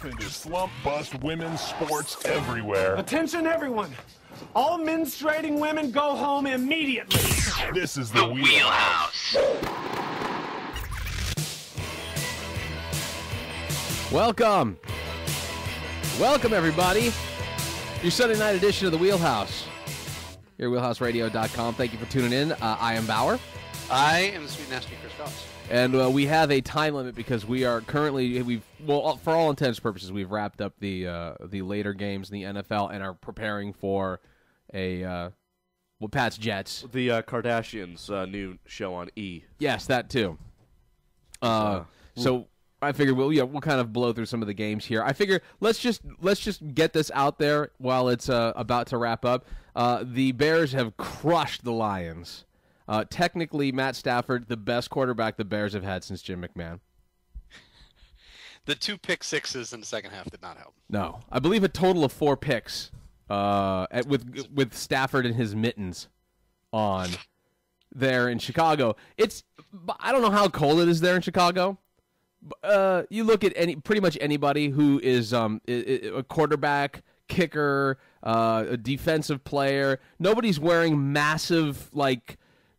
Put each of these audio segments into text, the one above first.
Welcome to Slump Bust Women's Sports Everywhere. Attention, everyone. All menstruating women go home immediately. This is the Wheelhouse. Welcome, everybody. Your Sunday night edition of the Wheelhouse. Here at wheelhouseradio.com. Thank you for tuning in. I am Bauer. I am the sweet nasty Chris Goss. And we have a time limit because we are currently, for all intents and purposes, we've wrapped up the later games in the NFL and are preparing for Pat's Jets. The Kardashians' new show on E. Yes, that too. So I figured we'll kind of blow through some of the games here. I figure let's just get this out there while it's about to wrap up. The Bears have crushed the Lions. Technically, Matt Stafford, the best quarterback the Bears have had since Jim McMahon. The 2 pick sixes in the second half did not help. No, I believe a total of 4 picks with Stafford and his mittens on there in Chicago. I don't know how cold it is there in Chicago. You look at pretty much anybody who is a quarterback, kicker, a defensive player. Nobody's wearing massive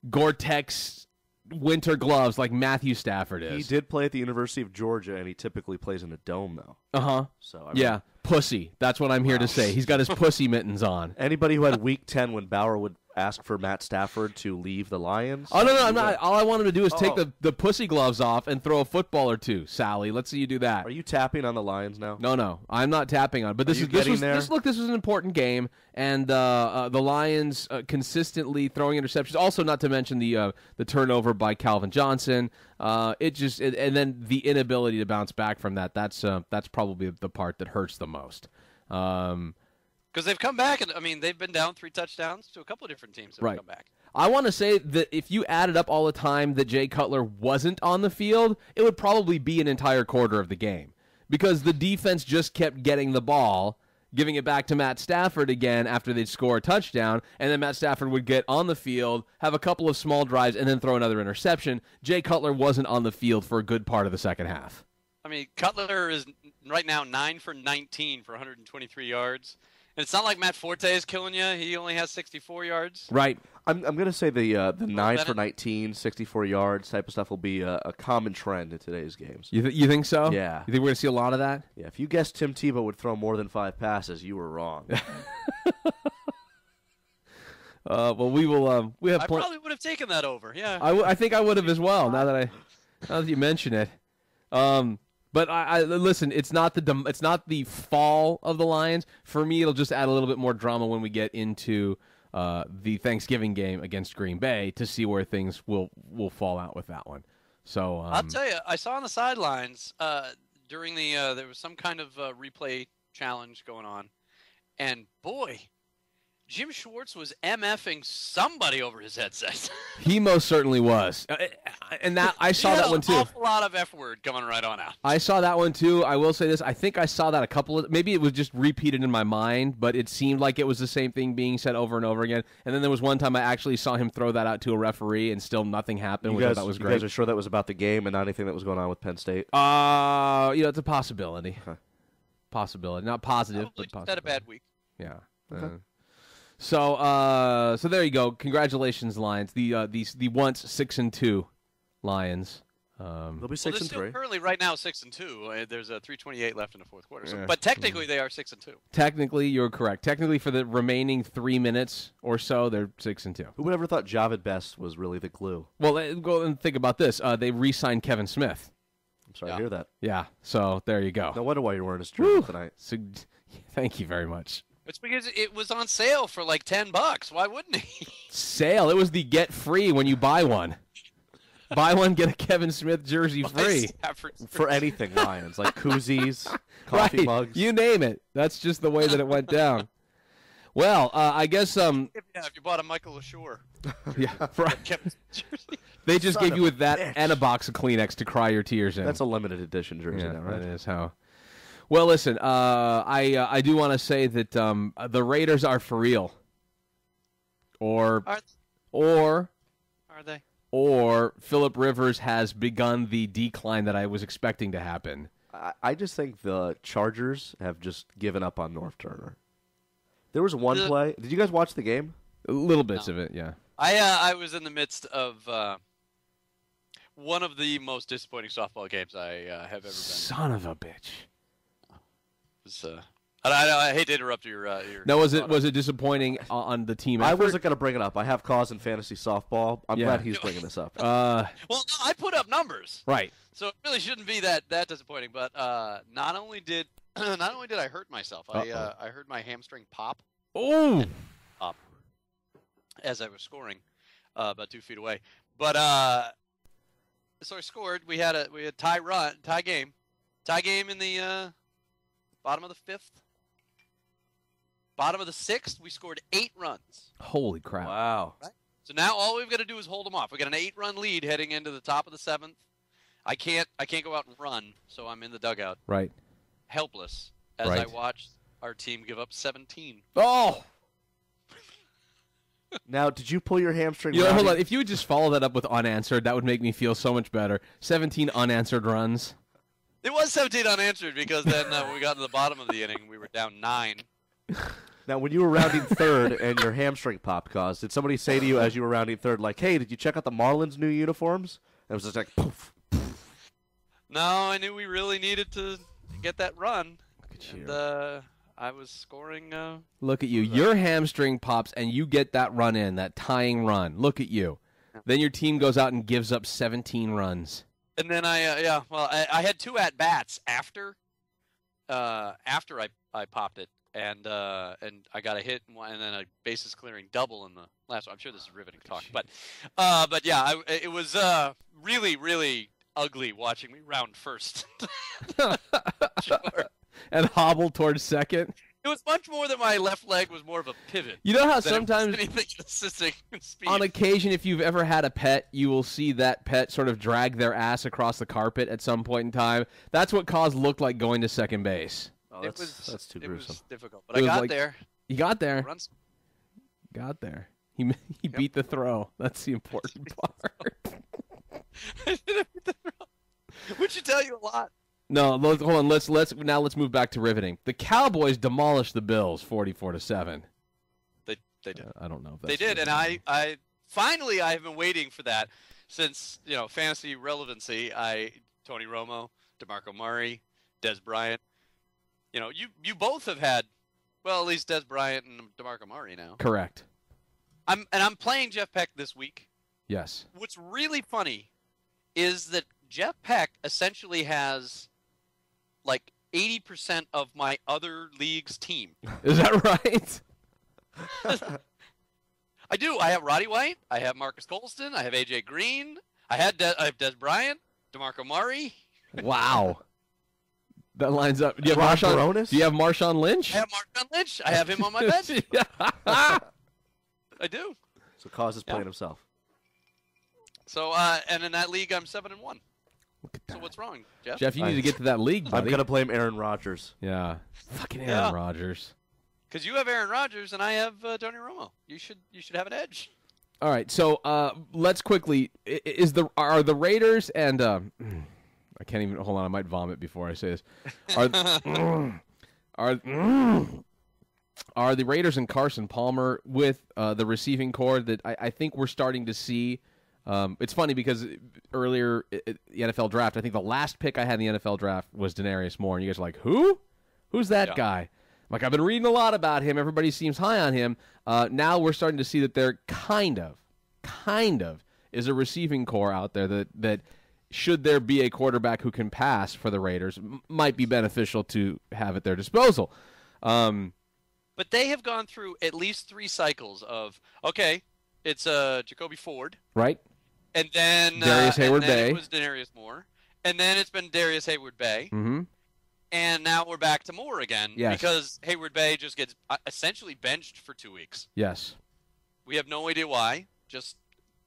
Gore-Tex winter gloves like Matthew Stafford is. He did play at the University of Georgia, and he typically plays in a dome, though. Uh-huh. So yeah, pussy. That's what I'm here to say. He's got his pussy mittens on. Anybody who had Week 10 when Bauer would ask for Matt Stafford to leave the Lions? Oh, no, I'm not. All I want him to do is take the pussy gloves off and throw a football or two, Sally. Let's see you do that. Are you tapping on the Lions now? No, I'm not tapping on. But this was an important game, and the Lions consistently throwing interceptions. Also, not to mention the turnover by Calvin Johnson. And then the inability to bounce back from that. That's probably the part that hurts the most. Because they've come back, and they've been down 3 touchdowns to a couple of different teams that have come back. I want to say that if you added up all the time that Jay Cutler wasn't on the field, it would probably be an entire quarter of the game. Because the defense just kept getting the ball, giving it back to Matt Stafford again after they'd score a touchdown, and then Matt Stafford would get on the field, have a couple of small drives, and then throw another interception. Jay Cutler wasn't on the field for a good part of the second half. Cutler is right now 9 for 19 for 123 yards. And it's not like Matt Forte is killing you. He only has 64 yards. Right. I'm going to say the 9 for 19, 64 yards type of stuff will be a common trend in today's games. You think so? Yeah. You think we're going to see a lot of that? Yeah. If you guessed Tim Tebow would throw more than 5 passes, you were wrong. Well, we will. We have. I probably would have taken that over. Yeah. I think I would have as well. Now that you mention it. But I listen. It's not the fall of the Lions. For me, it'll just add a little bit more drama when we get into the Thanksgiving game against Green Bay to see where things will fall out with that one. So I'll tell you, I saw on the sidelines during there was some kind of replay challenge going on, and boy, Jim Schwartz was MFing somebody over his headset. He most certainly was. And that I saw that one too. An awful lot of F word coming right on out. I saw that one too. I will say this. I think I saw that maybe it was just repeated in my mind, but it seemed like it was the same thing being said over and over again. And then there was one time I actually saw him throw that out to a referee and still nothing happened, which I thought was great. You guys are sure that was about the game and not anything that was going on with Penn State? It's a possibility. Huh. Possibility. Not positive, Probably but possibility. Had a bad week. Yeah. Okay. So there you go. Congratulations, Lions. The once 6-2 Lions. They'll be 6-3. Still currently right now 6-2. There's a 3:28 left in the fourth quarter. So, but technically they are 6-2. Technically, you're correct. Technically, for the remaining 3 minutes or so, they're 6-2. Who would ever thought Javid Best was really the glue? Well, go and think about this. They re-signed Kevin Smith. I'm sorry to hear that. Yeah. So there you go. No wonder why you're wearing his jersey tonight. So, thank you very much. It's because it was on sale for like $10. Why wouldn't he? Sale? It was the get free when you buy one. Buy one, get a Kevin Smith jersey free. For anything, Lions. Like koozies, coffee mugs. You name it. That's just the way that it went down. Well, I guess... if you bought a Michael LaShore. Yeah, right. They just gave you with that and a box of Kleenex to cry your tears in. That's a limited edition jersey now, right? That is how... Well, listen, I do want to say that the Raiders are for real. Or are they? Or Phillip Rivers has begun the decline that I was expecting to happen. I just think the Chargers have just given up on North Turner. There was one play. Did you guys watch the game? Little bits of it, yeah. I was in the midst of one of the most disappointing softball games I have ever been. Son of a bitch. It was, I hate to interrupt your. No, was it disappointing on the team effort? I wasn't going to bring it up. I have cause in fantasy softball. I'm glad he's bringing this up. Well, no, I put up numbers. Right. So it really shouldn't be that disappointing. But not only did I hurt myself, I heard my hamstring pop. Oh. Pop. As I was scoring, about 2 feet away. But so I scored. We had tie game in the bottom of the 5th. Bottom of the 6th, we scored 8 runs. Holy crap! Wow. Right? So now all we've got to do is hold them off. We got an 8-run lead heading into the top of the 7th. I can't go out and run, so I'm in the dugout, Right. helpless, as I watched our team give up 17. Oh. Now, did you pull your hamstring? Hold on. If you would just follow that up with unanswered, that would make me feel so much better. 17 unanswered runs. It was 17 unanswered because then when we got to the bottom of the inning, we were down 9. Now, when you were rounding third and your hamstring popped, did somebody say to you as you were rounding third, like, "Hey, did you check out the Marlins' new uniforms?" And it was just like, poof. No, I knew we really needed to get that run. Look at you. And I was scoring. Look at you. Your hamstring pops, and you get that run in, that tying run. Look at you. Then your team goes out and gives up 17 runs. And then I had 2 at bats after I popped it, and I got a hit and then a bases clearing double in the last one. I'm sure this is riveting talk, but yeah, it was really, really ugly watching me round first. Sure. And hobble towards second. It was much more that my left leg was more of a pivot. You know how sometimes, anything assisting speed. on occasion, if you've ever had a pet, you will see that pet sort of drag their ass across the carpet at some point in time. That's what Cause looked like going to second base. Oh, that's too gruesome. It was difficult, but I got there. You got there. Runs. Got there. He beat the throw. That's the important part. I didn't beat the throw. Which should tell you a lot. No, hold on. Let's move back to riveting. The Cowboys demolished the Bills 44-7. They did. I don't know if They that's did, true. and I finally have been waiting for that since fantasy relevancy. Tony Romo, DeMarco Murray, Des Bryant. You both have had, well, at least Des Bryant and DeMarco Murray now. Correct. I'm playing Jeff Peck this week. Yes. What's really funny is that Jeff Peck essentially has like 80% of my other league's team. Is that right? I do. I have Roddy White. I have Marcus Colston. I have AJ Green. I have Des Bryant, DeMarco Murray. Wow. That lines up. Do you have Ron Marshawn? Baronis? Do you have Marshawn Lynch? I have Marshawn Lynch. I have him on my bench. Yeah. I do. So Cause is playing himself. So and in that league, I'm 7-1. Look at that. So what's wrong, Jeff? Jeff, you need to get to that league, I'm buddy. going to blame Aaron Rodgers. Yeah. Fucking Aaron Yeah. Rodgers. Because you have Aaron Rodgers and I have Tony Romo. You should have an edge. All right, so let's quickly. Are the Raiders and I can't even hold on. I might vomit before I say this. Are the Raiders and Carson Palmer with the receiving core that I think we're starting to see? It's funny because earlier the NFL draft, I think the last pick I had in the NFL draft was Denarius Moore, and you guys are like, who? Who's that guy? I'm like, I've been reading a lot about him. Everybody seems high on him. Now we're starting to see that there kind of is a receiving core out there that should there be a quarterback who can pass for the Raiders, might be beneficial to have at their disposal. But they have gone through at least 3 cycles of, okay, it's Jacoby Ford. Right? And then Darius Hayward-Bay. It was Denarius Moore. And then it's been Darius Hayward-Bay. Mm-hmm. And now we're back to Moore again. Yes. Because Hayward-Bay just gets essentially benched for 2 weeks. Yes. We have no idea why. Just,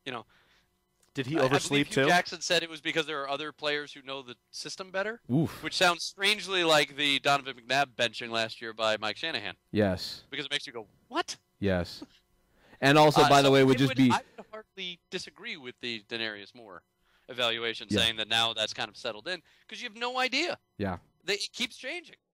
Did he I believe oversleep Hugh too? Jackson said it was because there are other players who know the system better. Oof. Which sounds strangely like the Donovan McNabb benching last year by Mike Shanahan. Yes. Because it makes you go, what? Yes. And also, by the way, would just be... I would hardly disagree with the Denarius Moore. evaluation Yeah. saying that now that's kind of settled in because you have no idea. Yeah. It keeps changing.